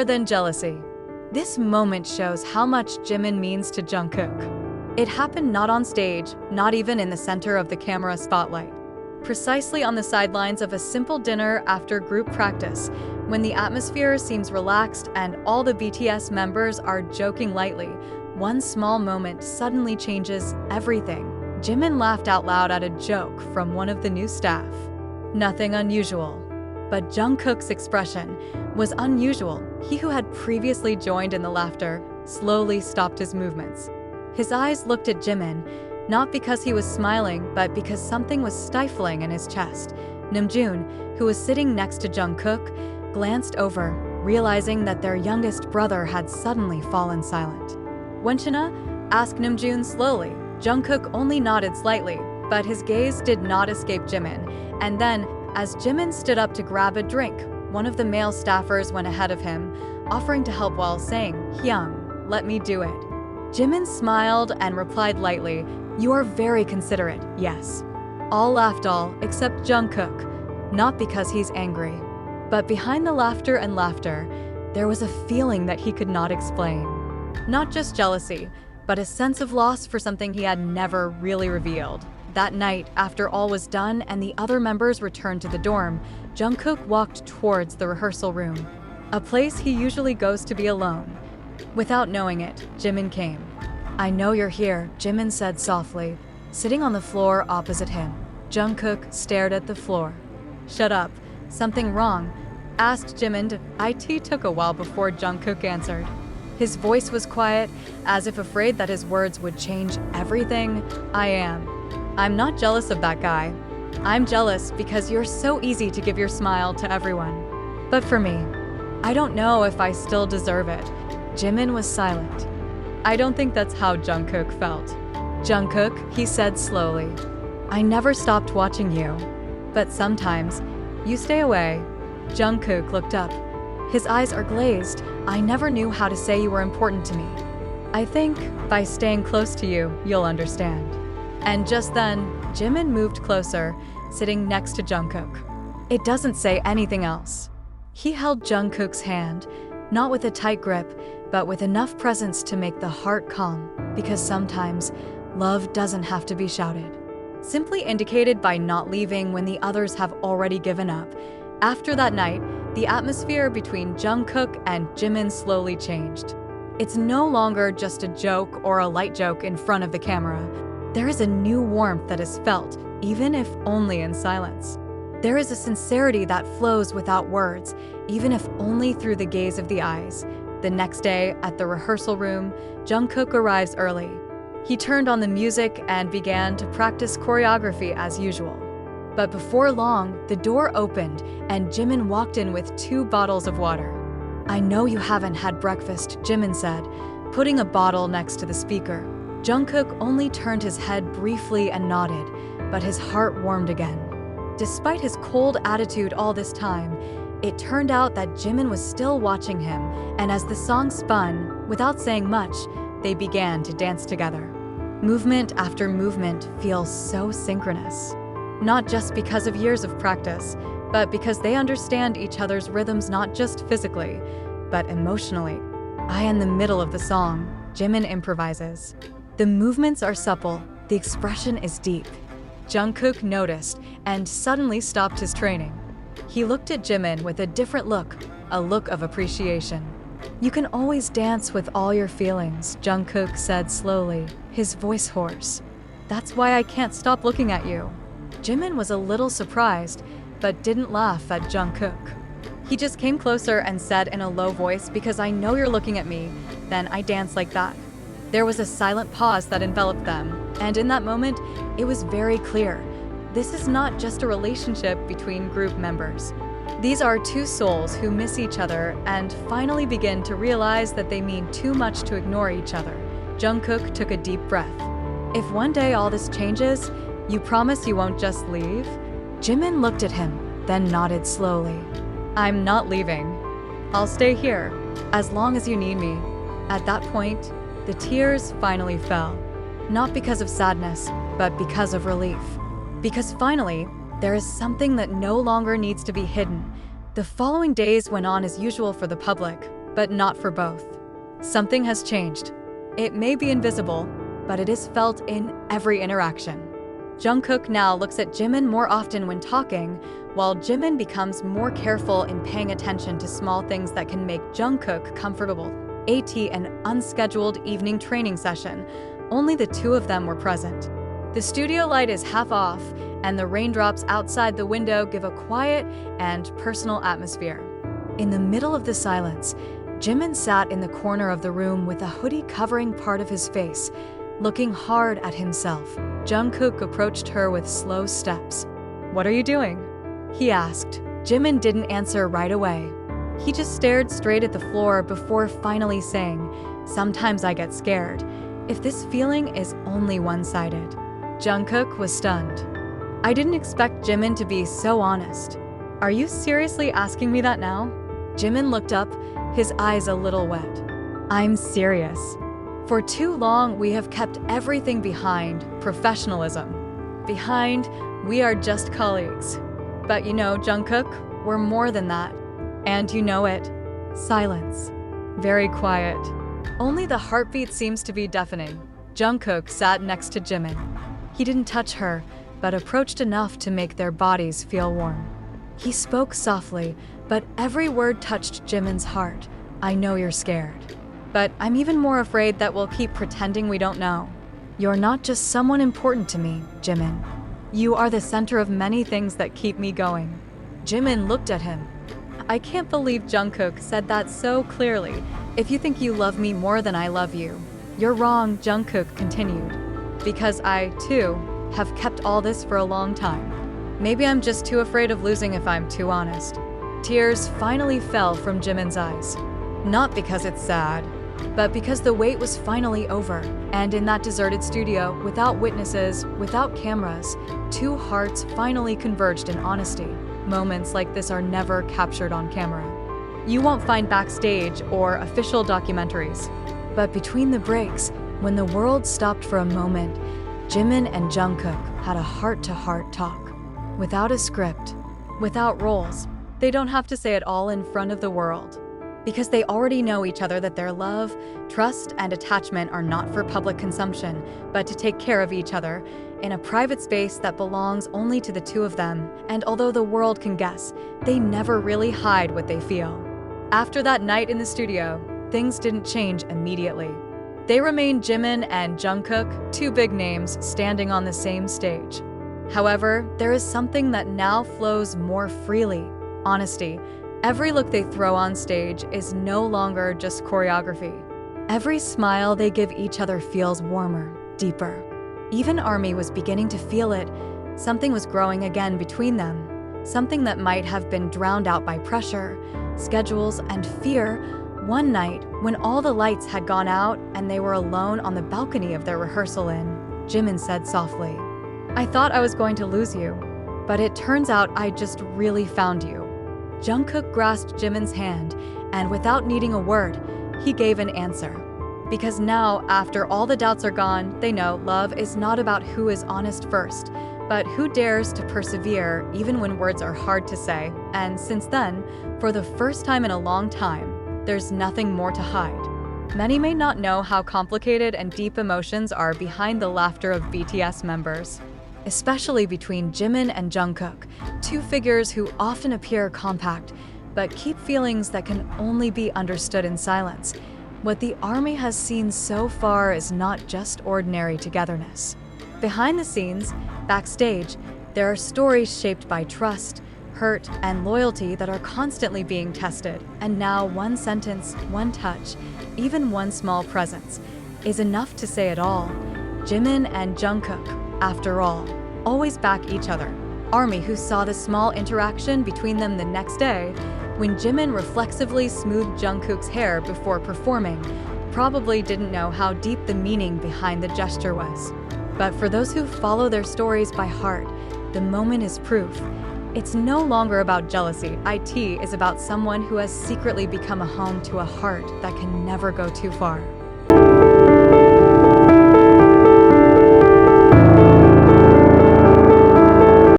more than jealousy. This moment shows how much Jimin means to Jungkook. It happened not on stage, not even in the center of the camera spotlight. Precisely on the sidelines of a simple dinner after group practice, when the atmosphere seems relaxed and all the BTS members are joking lightly, one small moment suddenly changes everything. Jimin laughed out loud at a joke from one of the new staff. Nothing unusual. But Jungkook's expression was unusual. He who had previously joined in the laughter slowly stopped his movements. His eyes looked at Jimin, not because he was smiling, but because something was stifling in his chest. Namjoon, who was sitting next to Jungkook, glanced over, realizing that their youngest brother had suddenly fallen silent. "Wenchina?" asked Namjoon slowly. Jungkook only nodded slightly, but his gaze did not escape Jimin. And then, as Jimin stood up to grab a drink, one of the male staffers went ahead of him, offering to help while saying, "Hyung, let me do it." Jimin smiled and replied lightly, "You are very considerate, yes." All laughed, all except Jungkook, not because he's angry. But behind the laughter and laughter, there was a feeling that he could not explain. Not just jealousy, but a sense of loss for something he had never really revealed. That night, after all was done and the other members returned to the dorm, Jungkook walked towards the rehearsal room, a place he usually goes to be alone. Without knowing it, Jimin came. "I know you're here," Jimin said softly, sitting on the floor opposite him. Jungkook stared at the floor. "Shut up. Something wrong?" asked Jimin. It took a while before Jungkook answered. His voice was quiet, as if afraid that his words would change everything. I'm not jealous of that guy. I'm jealous because you're so easy to give your smile to everyone. But for me, I don't know if I still deserve it." Jimin was silent. "I don't think that's how Jungkook felt." "Jungkook," he said slowly, "I never stopped watching you. But sometimes, you stay away." Jungkook looked up. His eyes are glazed. "I never knew how to say you were important to me. I think, by staying close to you, you'll understand." And just then, Jimin moved closer, sitting next to Jungkook. It doesn't say anything else. He held Jungkook's hand, not with a tight grip, but with enough presence to make the heart calm, because sometimes love doesn't have to be shouted. Simply indicated by not leaving when the others have already given up. After that night, the atmosphere between Jungkook and Jimin slowly changed. It's no longer just a joke or a light joke in front of the camera. There is a new warmth that is felt, even if only in silence. There is a sincerity that flows without words, even if only through the gaze of the eyes. The next day, at the rehearsal room, Jungkook arrives early. He turned on the music and began to practice choreography as usual. But before long, the door opened and Jimin walked in with 2 bottles of water. "I know you haven't had breakfast," Jimin said, putting a bottle next to the speaker. Jungkook only turned his head briefly and nodded, but his heart warmed again. Despite his cold attitude all this time, it turned out that Jimin was still watching him, and as the song spun, without saying much, they began to dance together. Movement after movement feels so synchronous. Not just because of years of practice, but because they understand each other's rhythms not just physically, but emotionally. In the middle of the song, Jimin improvises. The movements are supple, the expression is deep. Jungkook noticed and suddenly stopped his training. He looked at Jimin with a different look, a look of appreciation. "You can always dance with all your feelings," Jungkook said slowly, his voice hoarse. "That's why I can't stop looking at you." Jimin was a little surprised, but didn't laugh at Jungkook. He just came closer and said in a low voice, "Because I know you're looking at me, then I dance like that." There was a silent pause that enveloped them, and in that moment, it was very clear. This is not just a relationship between group members. These are 2 souls who miss each other and finally begin to realize that they mean too much to ignore each other. Jungkook took a deep breath. "If one day all this changes, you promise you won't just leave?" Jimin looked at him, then nodded slowly. "I'm not leaving. I'll stay here, as long as you need me." At that point, the tears finally fell. Not because of sadness, but because of relief. Because finally, there is something that no longer needs to be hidden. The following days went on as usual for the public, but not for both. Something has changed. It may be invisible, but it is felt in every interaction. Jungkook now looks at Jimin more often when talking, while Jimin becomes more careful in paying attention to small things that can make Jungkook comfortable. An unscheduled evening training session. Only the two of them were present. The studio light is half off, and the raindrops outside the window give a quiet and personal atmosphere. In the middle of the silence, Jimin sat in the corner of the room with a hoodie covering part of his face, looking hard at himself. Jungkook approached her with slow steps. "What are you doing?" he asked. Jimin didn't answer right away. He just stared straight at the floor before finally saying, "Sometimes I get scared. If this feeling is only one-sided." Jungkook was stunned. "I didn't expect Jimin to be so honest. Are you seriously asking me that now?" Jimin looked up, his eyes a little wet. "I'm serious. For too long, we have kept everything behind professionalism. Behind, we are just colleagues. But you know, Jungkook, we're more than that. And you know it." Silence. Very quiet. Only the heartbeat seems to be deafening. Jungkook sat next to Jimin. He didn't touch her, but approached enough to make their bodies feel warm. He spoke softly, but every word touched Jimin's heart. "I know you're scared. But I'm even more afraid that we'll keep pretending we don't know. You're not just someone important to me, Jimin. You are the center of many things that keep me going." Jimin looked at him. "I can't believe Jungkook said that so clearly. If you think you love me more than I love you, you're wrong," Jungkook continued. "Because I, too, have kept all this for a long time. Maybe I'm just too afraid of losing if I'm too honest." Tears finally fell from Jimin's eyes. Not because it's sad, but because the wait was finally over. And in that deserted studio, without witnesses, without cameras, two hearts finally converged in honesty. Moments like this are never captured on camera. You won't find backstage or official documentaries. But between the breaks, when the world stopped for a moment, Jimin and Jungkook had a heart-to-heart talk. Without a script, without roles. They don't have to say it all in front of the world. Because they already know each other that their love, trust, and attachment are not for public consumption, but to take care of each other in a private space that belongs only to the two of them. And although the world can guess, they never really hide what they feel. After that night in the studio, things didn't change immediately. They remained Jimin and Jungkook, two big names standing on the same stage. However, there is something that now flows more freely: honesty. Every look they throw on stage is no longer just choreography. Every smile they give each other feels warmer, deeper. Even ARMY was beginning to feel it. Something was growing again between them. Something that might have been drowned out by pressure, schedules, and fear. One night, when all the lights had gone out and they were alone on the balcony of their rehearsal inn, Jimin said softly, "I thought I was going to lose you, but it turns out I just really found you." Jungkook grasped Jimin's hand, and without needing a word, he gave an answer. Because now, after all the doubts are gone, they know love is not about who is honest first, but who dares to persevere even when words are hard to say. And since then, for the first time in a long time, there's nothing more to hide. Many may not know how complicated and deep emotions are behind the laughter of BTS members. Especially between Jimin and Jungkook, two figures who often appear compact, but keep feelings that can only be understood in silence. What the ARMY has seen so far is not just ordinary togetherness. Behind the scenes, backstage, there are stories shaped by trust, hurt, and loyalty that are constantly being tested. And now one sentence, one touch, even one small presence, is enough to say it all. Jimin and Jungkook, after all, always back each other. ARMY, who saw the small interaction between them the next day, when Jimin reflexively smoothed Jungkook's hair before performing, probably didn't know how deep the meaning behind the gesture was. But for those who follow their stories by heart, the moment is proof. It's no longer about jealousy. It is about someone who has secretly become a home to a heart that can never go too far.